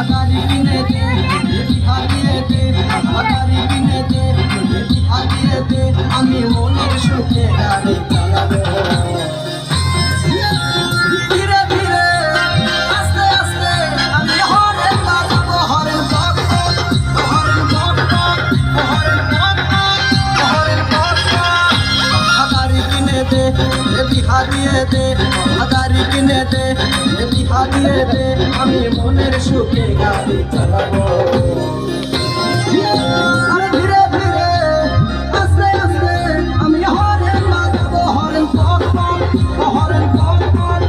গাড়ি কিনে দে, বিহা দিয়ে দে, গাড়ি কিনে দে, বিহা দিয়ে দে, আমি মনের সুখে গাড়ি চালাবো। ধীরে ধীরে আস্তে আস্তে আমি হরেন বাজাবো, হরেন বক বক, হরেন বক বক, হরেন বক বক, হরেন বক বক। গাড়ি কিনে দে, বিহা দিয়ে দে, গাড়ি কিনে দে, বিহা দিয়ে দে, আমি মনের সুখে গাড়ি চালাবো। আরে ধীরে ধীরে আস্তে আস্তে আমি হরেন বাজাবো, হরেন বক বক, হরেন বক বক,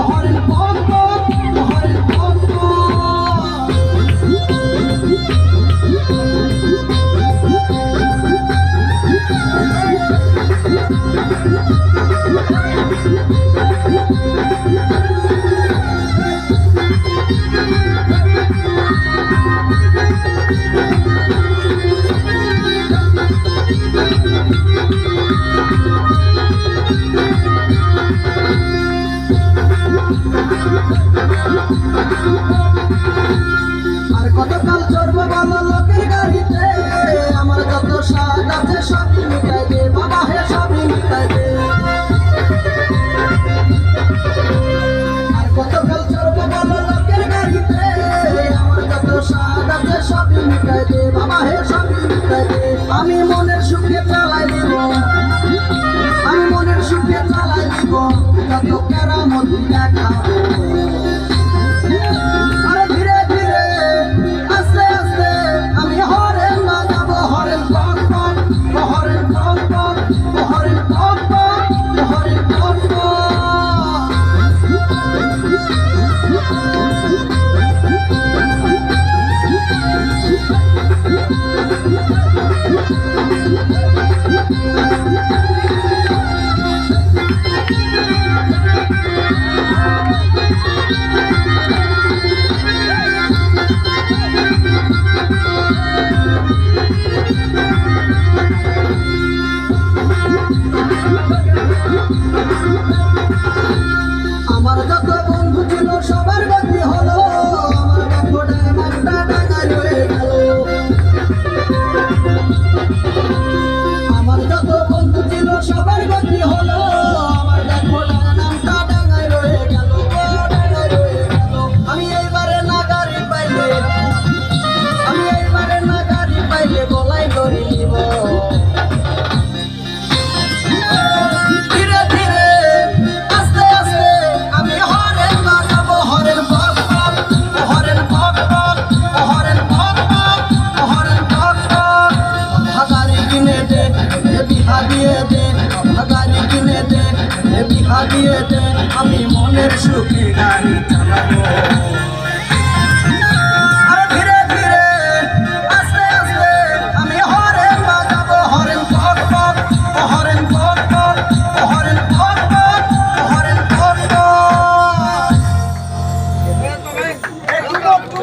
হরেন বক বক, হরেন বক আর কতকাল চড়বো ভালো লোকের গাড়িতে, আমার যত স্বাদ আছে সবই মিটাই দে বাবা, হে সবই মিটাই দে। আর কতকাল চড়বো ভালো লোকের গাড়িতে, আমার যত স্বাদ আছে সবই মিটাই দে বাবা, হে সবই মিটাই দে। আমি মনের সুখে চালাই দিব, আমি মনের সুখে চালাই দিব, যত কেরামতি দেখাবো। আরে ধীরে ধীরে আস্তে আস্তে আমি হরেন বাজাবো, হরেন বক বক, হরেন বক বক, হরেন বক বক, হরেন বক বক। আমার যত বন্ধু ছিল সবার গতি হলো, আমার দেখোটার নামটা ডাঙায় রয়ে গেল। আমার যত বন্ধু ছিল সবার গতি হলো, আমার দেখোটার নামটা ডাঙায় রয়ে গেল, ডাঙায় রয়ে গেল। আমি এইবারে না গাড়ি পাইলে, আমি এইবারে না গাড়ি পাইলে গলায় দড়ি নিব। ধীরে ধীরে আস্তে আস্তে আমি হরেন বাজাবো, হরেন বক বক, হরেন বক বক, হরেন বক বক, হরেন বক বক। গাড়ি কিনে দে, বিহা দিয়ে দে, গাড়ি কিনে দে, বিহা দিয়ে দে, আমি মনের সুখে গাড়ি চালাবো।